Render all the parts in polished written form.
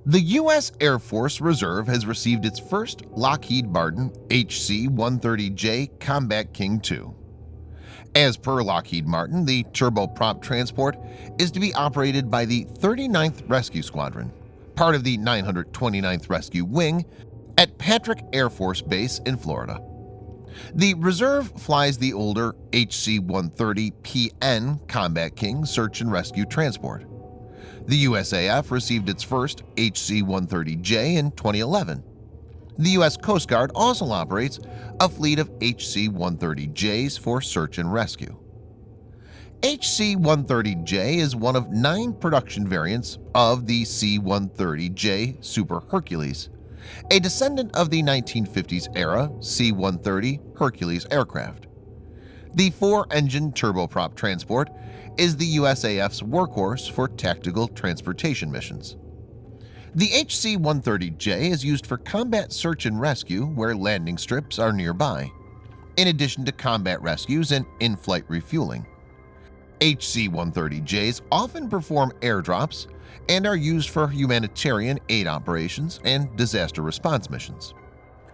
The U.S. Air Force Reserve has received its first Lockheed Martin HC-130J Combat King II. As per Lockheed Martin, the turboprop transport is to be operated by the 39th Rescue Squadron, part of the 929th Rescue Wing, at Patrick Air Force Base in Florida. The reserve flies the older HC-130PN Combat King search and rescue transport. The USAF received its first HC-130J in 2011. The U.S. Coast Guard also operates a fleet of HC-130Js for search and rescue. HC-130J is one of 9 production variants of the C-130J Super Hercules, a descendant of the 1950s-era C-130 Hercules aircraft. The 4-engine turboprop transport is the USAF's workhorse for tactical transportation missions. The HC-130J is used for combat search and rescue where landing strips are nearby, in addition to combat rescues and in-flight refueling. HC-130Js often perform airdrops and are used for humanitarian aid operations and disaster response missions.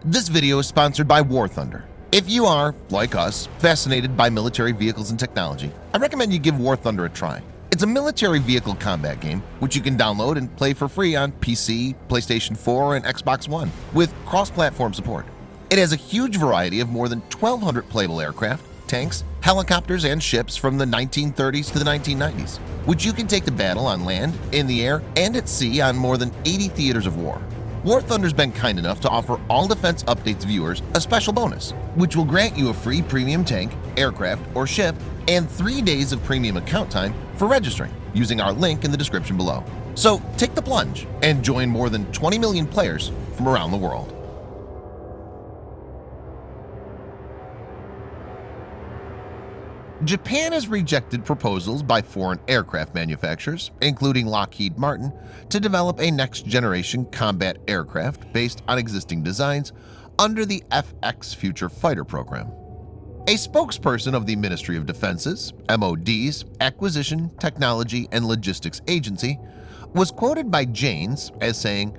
This video is sponsored by War Thunder. If you are, like us, fascinated by military vehicles and technology, I recommend you give War Thunder a try. It's a military vehicle combat game which you can download and play for free on PC, PlayStation 4, and Xbox One with cross-platform support. It has a huge variety of more than 1,200 playable aircraft, tanks, helicopters, and ships from the 1930s to the 1990s, which you can take to battle on land, in the air, and at sea on more than 80 theaters of war. War Thunder's been kind enough to offer All Defense Updates viewers a special bonus, which will grant you a free premium tank, aircraft, or ship and 3 days of premium account time for registering using our link in the description below. So take the plunge and join more than 20 million players from around the world. Japan has rejected proposals by foreign aircraft manufacturers, including Lockheed Martin, to develop a next-generation combat aircraft based on existing designs under the FX Future Fighter program. A spokesperson of the Ministry of Defense's (MOD's) Acquisition, Technology, and Logistics Agency was quoted by Janes as saying,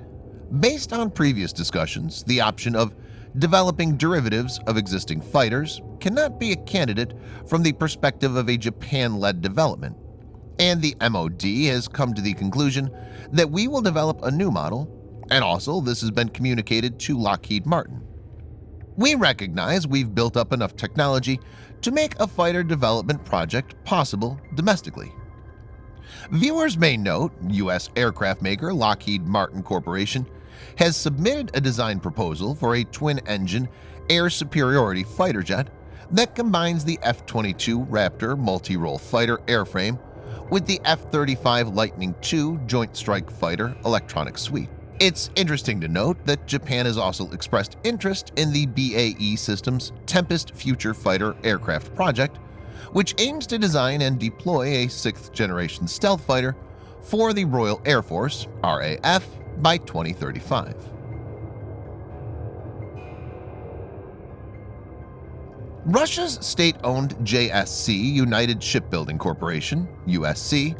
"Based on previous discussions, the option of developing derivatives of existing fighters cannot be a candidate from the perspective of a Japan-led development, and the MOD has come to the conclusion that we will develop a new model, and also this has been communicated to Lockheed Martin. We recognize we've built up enough technology to make a fighter development project possible domestically." Viewers may note U.S. aircraft maker Lockheed Martin Corporation has submitted a design proposal for a twin-engine air superiority fighter jet that combines the F-22 Raptor multi-role fighter airframe with the F-35 Lightning II Joint Strike Fighter electronic suite. It's interesting to note that Japan has also expressed interest in the BAE Systems Tempest Future Fighter aircraft project, which aims to design and deploy a 6th-generation stealth fighter for the Royal Air Force (RAF) by 2035. Russia's state-owned JSC United Shipbuilding Corporation (USC)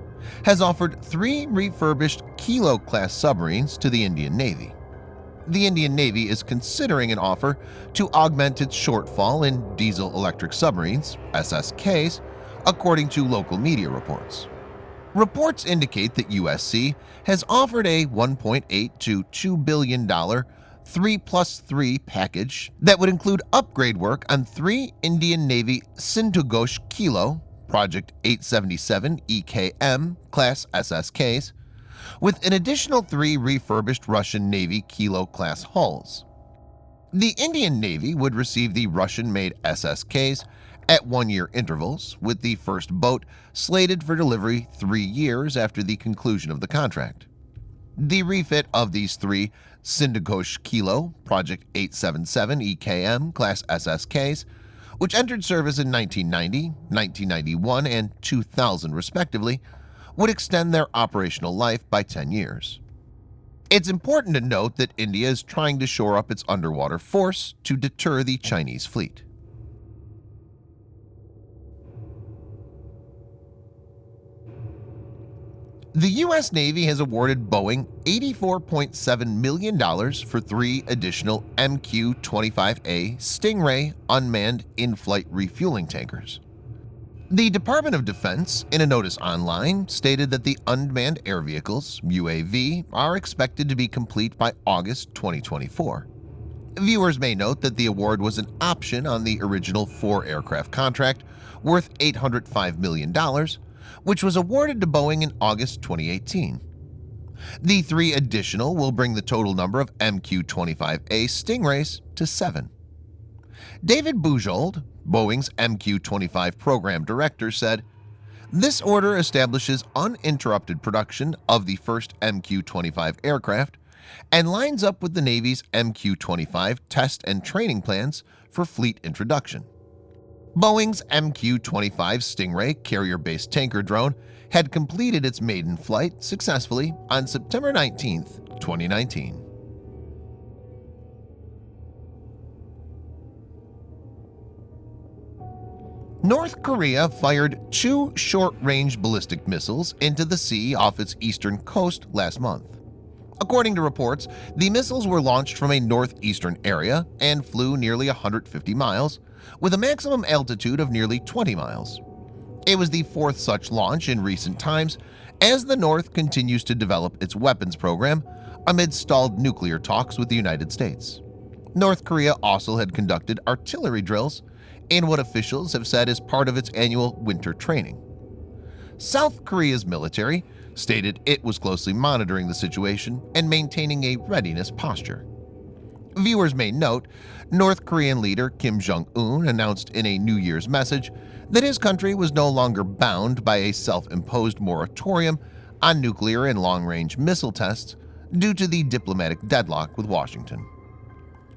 has offered 3 refurbished Kilo-class submarines to the Indian Navy. The Indian Navy is considering an offer to augment its shortfall in diesel-electric submarines (SSKs), according to local media reports. Reports indicate that USC has offered a $1.8 to $2 billion 3+3 package that would include upgrade work on 3 Indian Navy Sindhughose Kilo Project 877 EKM class SSKs, with an additional 3 refurbished Russian Navy Kilo-class hulls. The Indian Navy would receive the Russian-made SSKs at 1-year intervals, with the first boat slated for delivery 3 years after the conclusion of the contract. The refit of these 3 Sindhughose Kilo Project 877 EKM class SSKs, which entered service in 1990, 1991, and 2000 respectively, would extend their operational life by 10 years. It's important to note that India is trying to shore up its underwater force to deter the Chinese fleet. The U.S. Navy has awarded Boeing $84.7 million for 3 additional MQ-25A Stingray unmanned in-flight refueling tankers. The Department of Defense, in a notice online, stated that the unmanned air vehicles (UAV) are expected to be complete by August 2024. Viewers may note that the award was an option on the original 4-aircraft contract worth $805 million, which was awarded to Boeing in August 2018. The 3 additional will bring the total number of MQ-25A Stingrays to 7. David Bujold, Boeing's MQ-25 program director, said, "This order establishes uninterrupted production of the first MQ-25 aircraft and lines up with the Navy's MQ-25 test and training plans for fleet introduction." Boeing's MQ-25 Stingray carrier-based tanker drone had completed its maiden flight successfully on September 19, 2019. North Korea fired 2 short-range ballistic missiles into the sea off its eastern coast last month. According to reports, the missiles were launched from a northeastern area and flew nearly 150 miles, with a maximum altitude of nearly 20 miles. It was the 4th such launch in recent times as the North continues to develop its weapons program amid stalled nuclear talks with the United States. North Korea also had conducted artillery drills in what officials have said is part of its annual winter training. South Korea's military stated it was closely monitoring the situation and maintaining a readiness posture. Viewers may note, North Korean leader Kim Jong-un announced in a New Year's message that his country was no longer bound by a self-imposed moratorium on nuclear and long-range missile tests due to the diplomatic deadlock with Washington.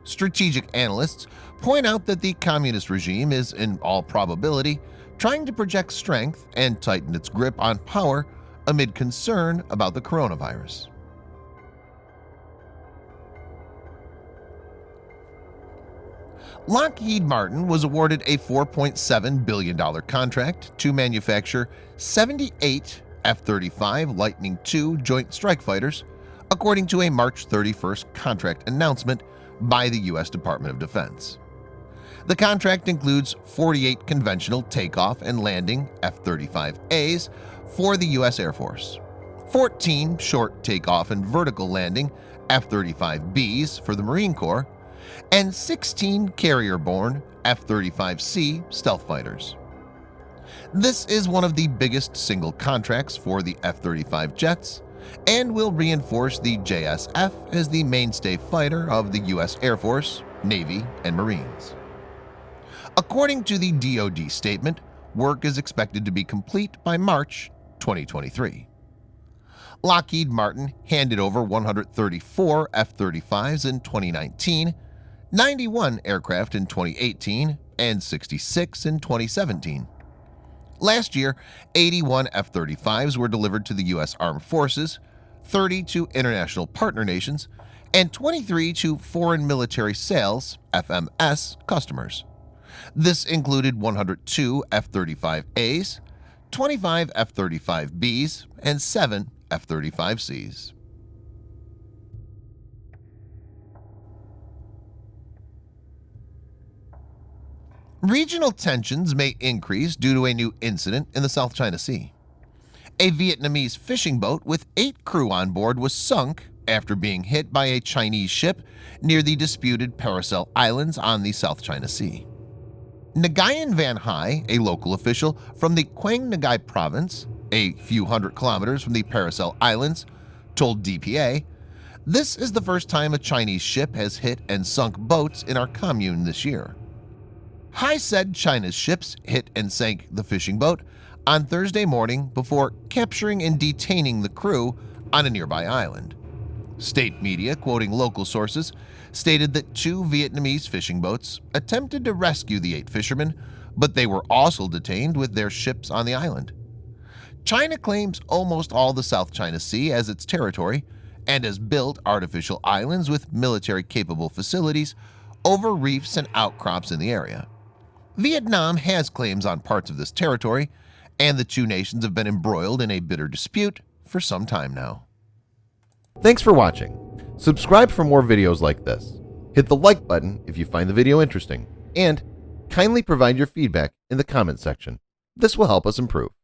Strategic analysts point out that the communist regime is, in all probability, trying to project strength and tighten its grip on power amid concern about the coronavirus. Lockheed Martin was awarded a $4.7 billion contract to manufacture 78 F-35 Lightning II Joint Strike Fighters, according to a March 31st contract announcement by the U.S. Department of Defense. The contract includes 48 conventional takeoff and landing F-35As for the U.S. Air Force, 14 short takeoff and vertical landing F-35Bs for the Marine Corps, and 16 carrier-borne F-35C stealth fighters. This is one of the biggest single contracts for the F-35 jets and will reinforce the JSF as the mainstay fighter of the U.S. Air Force, Navy, and Marines. According to the DoD statement, work is expected to be complete by March 2023. Lockheed Martin handed over 134 F-35s in 2019, 91 aircraft in 2018, and 66 in 2017. Last year, 81 F-35s were delivered to the U.S. Armed Forces, 30 to international partner nations, and 23 to Foreign Military Sales (FMS) customers. This included 102 F-35As, 25 F-35Bs, and 7 F-35Cs. Regional tensions may increase due to a new incident in the South China Sea. A Vietnamese fishing boat with 8 crew on board was sunk after being hit by a Chinese ship near the disputed Paracel Islands on the South China Sea. Nguyen Van Hai, a local official from the Quang Nguyen province, a few hundred kilometers from the Paracel Islands, told DPA, "This is the first time a Chinese ship has hit and sunk boats in our commune this year." Hai said China's ships hit and sank the fishing boat on Thursday morning before capturing and detaining the crew on a nearby island. State media, quoting local sources, stated that 2 Vietnamese fishing boats attempted to rescue the 8 fishermen, but they were also detained with their ships on the island. China claims almost all the South China Sea as its territory and has built artificial islands with military-capable facilities over reefs and outcrops in the area. Vietnam has claims on parts of this territory, and the 2 nations have been embroiled in a bitter dispute for some time now. Thanks for watching. Subscribe for more videos like this. Hit the like button if you find the video interesting, and kindly provide your feedback in the comment section. This will help us improve.